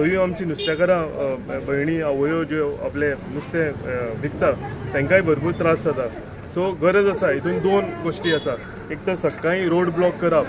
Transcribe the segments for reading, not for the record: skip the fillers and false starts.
थंय आमची नुस्तेकारां भयणी आवयो ज्यो आपले नुस्तें विकता तांकांय भरपूर त्रास जाता. सो गरज आसा हितून दोन गोश्टी आसा. एक तर सकाळीं रोड ब्लॉक करप,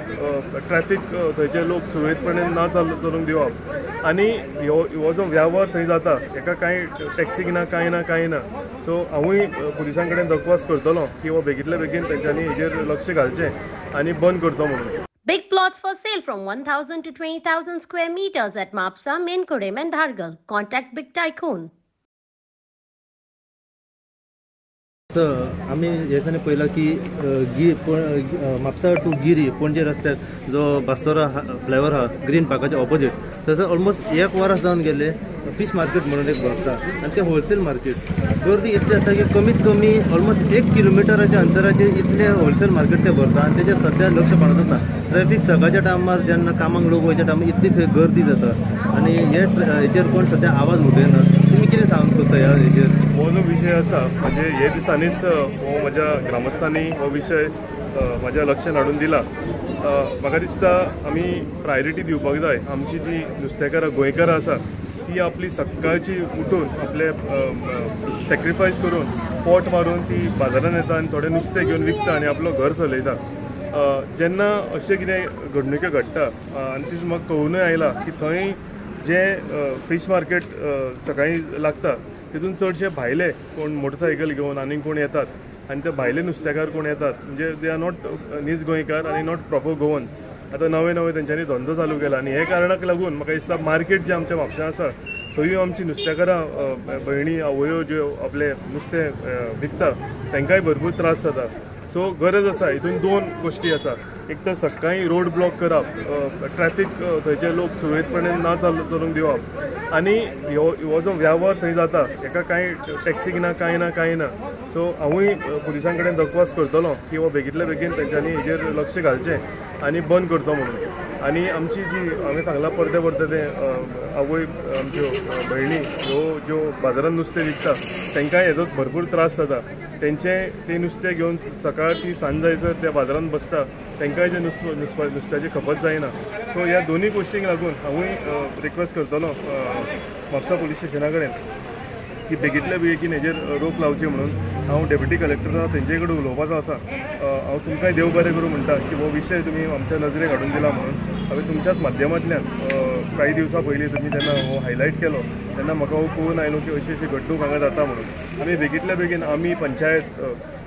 ट्रॅफिक थंयचे लोक सुरळीतपणे ना चलूंक दिवप, आनी हो जो व्यवहार थंय जाता हेका कांय टॅक्सीक ना कांय ना. सो हांवूय पुलिसां कडेन दखवास करतलो की हो बेगींतल्या बेगीन तेंच्यांनी हेजेर लक्ष घालचें आनी बंद करचो म्हणून. Big plots for sale from 1,000 to 20,000 square meters at Mapsa, Menkodem and Dhargal. Contact Big Tycoon. आम्ही याच्याने पहिला की म्हापसा टू गिरी पणजे रस्त्यार जो बास्तोरा फ्लायओव्हर हा ग्रीन पार्काच्या ऑपोजिट थंयसर ऑलमोस्ट एक वरां जावन गेले फिश मार्केट म्हणून एक भरता आनी ते होलसेल मार्केट गर्दी इतली आसता की कमीत कमी ऑलमोस्ट 1 किलोमिटराच्या अंतराचेर इतले होलसेल मार्केट ते भरता आनी तेजेर सद्या लक्ष पाडत ना. ट्रॅफिक सकाळच्या टायमार जेन्ना कामाक लोक वयच्या टायमार इतली थंय गर्दी जाता आनी हेचेर कोण सद्या आवाज उठयना. तुमी कितें सांगूंक सोदता ह्या हेचेर? हो जो विशय आसा म्हणजे हे दिसांनीच हो म्हज्या ग्रामस्थांनी हो विशय म्हज्या लक्षांत हाडून दिला. म्हाका दिसता आमी प्रायोरिटी दिवपाक जाय. आमची जी नुस्तेकारां गोंयकारां आसा ती आपली सकाळची उठून आपले सॅक्रिफायस करून पोट मारून ती बाजारांत येता आनी थोडे नुस्तें घेवन विकता आनी आपलो घर चलयता. जेन्ना अशें कितें घडणुके घडटा आनी ती म्हाका कळूनय आयला की थंय जे फिश मार्केट सकाळीं लागता तितून चडशे भायले कोण मोटरसायकल घेवन आनीक कोण येतात आनी ते भायले नुस्तेकार कोण येतात म्हणजे दे आर नॉट नीज गोंयकार आनी नॉट प्रॉपर गोवन्स. आतां नवे तेंच्यांनी धंदो चालू केला आनी हे कारणाक लागून म्हाका दिसता मार्केट जे आमच्या म्हापशा आसा थंय आमची नुस्तेकारां भयणी आवयो ज्यो आपले नुस्तें विकता तांकांय भरपूर त्रास जाता. सो गरज आसा हितून दोन गोश्टी आसा. एक तर सकाळीं रोड ब्लॉक करप, ट्रॅफिक थंयचे लोक सुरळीतपणे ना चलूंक दिवप, आनी हो जो व्यवहार थंय जाता हेका कांय टॅक्सीक ना कांय ना. सो हांवूय पुलिसां कडेन दखवास करतलो की हो बेगींतल्या बेगीन तेंच्यांनी हेजेर लक्ष घालचें आनी बंद करचो म्हणून. आनी आमची जी हांवें सांगलां परते ते आवय आमच्यो भयणी ह्यो ज्यो बाजारांत नुस्तें विकता तांकांय हेजो भरपूर त्रास जाता. ते नुस्तें घेवन सकाळ ती सांज जायसर त्या बाजारांत बसता तांकांय जे नुस्त्याची खपत जायना. सो ह्या दोनूय गोश्टींक लागून हांवूय रिक्वेस्ट करतलो म्हापसा पुलीस स्टेशना कडेन की बेगींतल्या बेगीन हेजेर रोख लावची म्हणून. हांव डेप्युटी कलेक्टराक तेंचे कडेन उलोवपाचो आसा. हांव तुमकांय देव बरें करूं म्हणटा की हो विशय तुमी आमच्या नजरेक हाडून दिला म्हणून. हांवें तुमच्याच माध्यमांतल्यान काही दिवसां पयलीं तुमी जेन्ना हो हायलायट केलो तेन्ना म्हाका हो कळून आयलो की अशी घडणूक हांगा जाता म्हणून. आमी बेगींतल्या बेगीन आमी पंचायत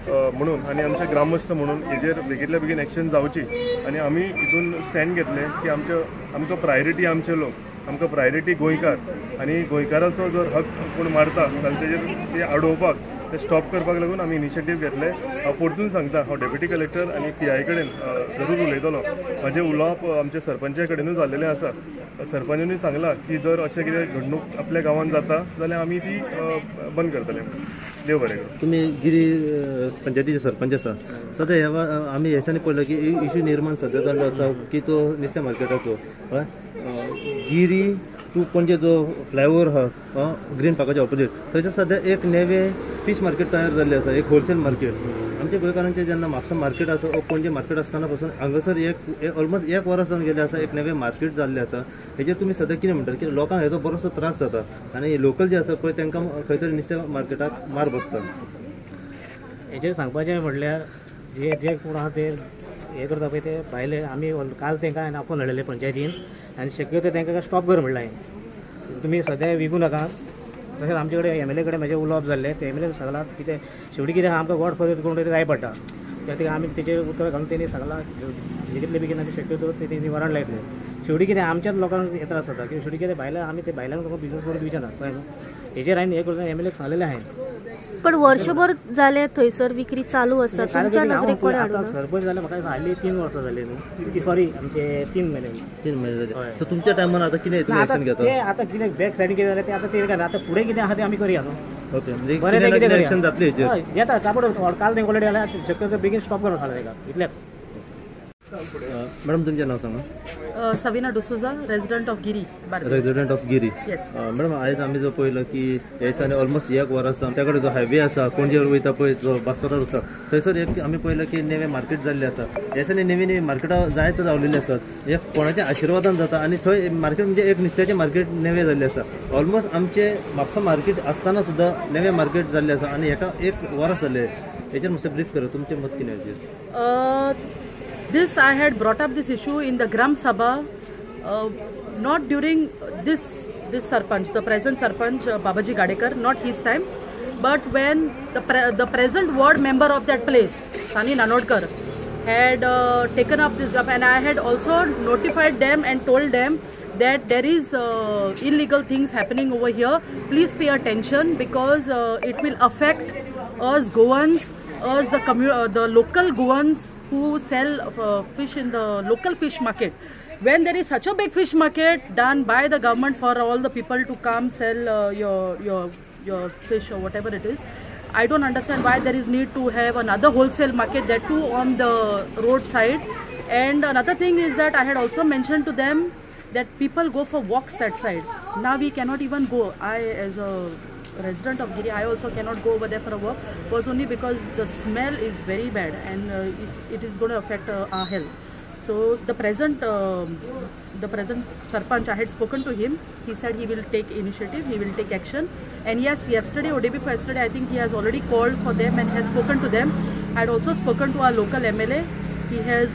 म्हणून आनी आमचे ग्रामस्थ म्हणून हेजेर बेगींतल्या बेगीन एक्शन जावची आनी आमी हितून स्टँड घेतले की आमकां प्रायोरिटी आमचे लोक, आमकां प्रायोरिटी गोंयकार आनी गोंयकाराचो जर हक कोण मारता जाल्यार तेजेर ते आडोवपाक ते स्टॉप करपाक लागून आमी इनिशिएटीव घेतले. हांव परतून सांगता हांव डेप्युटी कलेक्टर आनी PI कडेन जरूर उलयतलो. म्हाजें उलोवप आमच्या सरपंचा कडेनूच जाल्लेलें आसा. सरपंचांनी सांगलां की जर अशें कितें घडणूक आपल्या गांवांत जाता जाल्यार आमी ती बंद करतले. देव बरें करूं. तुम्ही गिरी पंचायतीचे सरपंच आसा. सद्या आमी हेच्यानी पळयला की इश्यू निर्माण सद्या जाल्लो आसा की तो नुस्तें मार्केटाचो गिरी टू पणजे जो फ्लायओव्हर आहा ग्रीन पार्काच्या ऑपोजीट थंयसर सद्या एक नेवें फिश मार्केट तयार जाल्लें आसा, एक होलसेल मार्केट. आमच्या गोंयकारांचें जेन्ना म्हापसा मार्केट आसा वो पणजे मार्केट आसतना पासून हांगासर एक ऑलमोस्ट 1 वरां जावन गेलें आसा एक नेवें मार्केट जाल्लें आसा. हेजेर तुमी सद्या कितें म्हणटात की लोकांक हेजो बरोसो त्रास जाता आनी लोकल जे आसा पळय तांकां खंय तरी नुस्तें मार्केटाक मार बसता. हेजेर सांगपाचें म्हटल्यार जे कोण आहा ते हे करता पळय ते भायले आमी काल तांकां आपोवन हाडलेले पंचायतीन आनी शक्यतो तांकां स्टॉप कर म्हणलें हांवें. तुमी सद्या विकू नाका. तशेंच आमचे कडेन MLA कडेन म्हाजें उलोवप जाल्लें. ते MLA सांगलां कितें शेवटी कितें आमकां गॉड फॉरबीड कोण तरी जाय पडटा. त्या आमी तेचेर उतर घालून तेणी सांगलां बेगींतले बेगीन आमी शक्यतो ते निवारण लायतले. शेवटी कितें आमच्याच लोकांक हे त्रास जाता की शेवटी कितें भायल्या आमी ते भायल्यांक तुका बिजनस करून दिवचे ना कळ्ळें न्हू. हेजेर हांवें हे करून MLA सांगलेलें हांवें. पण वर्षभर जाले थंयसर विक्री चालू आसा. तुमच्या नजरेक कोण हाडून सरपंच जाल्यार म्हाका हाली 3 वर्सां जाली न्हू. सॉरी आमचे 3 महिने जाले. सो तुमच्या टायमार आतां कितें तुमी एक्शन घेता? ते आतां कितें बॅक सायडीन कितें जालें ते आतां ते आतां फुडें कितें आहा तें आमी करया न्हू. ओके म्हणजे कितें एक्शन जातलें हेचेर? येता कापड काल तें ऑलरेडी जाल्यार शक्यतो बेगीन स्टॉप करपाक सांगलें ताका इतलेंच. मॅडम तुमचें नांव सांगा. Savina D'Souza, resident of Giri, Bardez. Resident of Giri. Yes. Madam आयज आमी जो पळयलो की ह्या दिसांनी ऑलमोस्ट 1 वर आसा त्या कडेन जो हायवे आसा पणजे वयता पळय जो बास्तोरार वचता थंयसर एक आमी पळयलो की नवें मार्केट जाल्लें आसा. ह्या दिसांनी नवीं मार्केटां जायत रावलेली आसात. हे कोणाच्या आशिर्वादान जाता आनी थंय मार्केट म्हणजे एक नुस्त्याचें मार्केट नवें जाल्लें आसा. ऑलमोस्ट आमचे म्हापसा मार्केट आसतना सुद्दां नवें मार्केट जाल्लें आसा आनी हेका 1 वरां जालें. हेचेर मातशें ब्रीफ करा तुमचें मत कितें हेचेर. This I had brought up this issue in the Gram Sabha, not during this Sarpanch, the present Sarpanch Babaji Gadekar, not his time, but when the present ward member of that place, Sani Nanodkar, had taken up this, and I had also notified them and told them that there is illegal things happening over here. Please pay attention because it will affect us Goans, us the local Goans who sell fish in the local fish market. When there is such a big fish market done by the government for all the people to come sell your fish or whatever it is, I don't understand why there is need to have another wholesale market, that too on the roadside. And another thing is that I had also mentioned to them that people go for walks that side. Now we cannot even go. I, as a resident of Giri, I also cannot go over there for a walk, was only because the smell is very bad and it is going to affect our health. So the present Sarpanch, I had spoken to him. He said he will take initiative, he will take action. And yes, yesterday or day before yesterday, I think he has already called for them and has spoken to them. I had also spoken to our local MLA. He has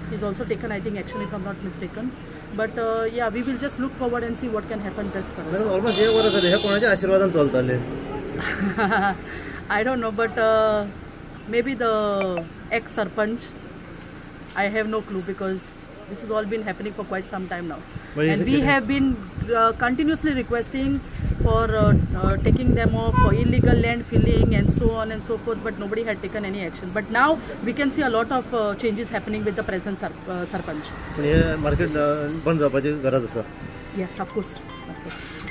he's also taken, I think, action if I'm not mistaken. But yeah, we will just look forward and see what can happen best for us. Almost 1 वर जालें. हे कोणाच्या आशिर्वादान चलतालें. I don't know, but maybe the ex-Sarpanch, I have no clue because this has all been happening for quite some time now. And we have been continuously requesting for taking them off for illegal land filling and so on and so forth, but nobody had taken any action. But now we can see a lot of changes happening with the present Sarpanch. पण हे market बंद जावपाची गरज आसा. Yes, of course.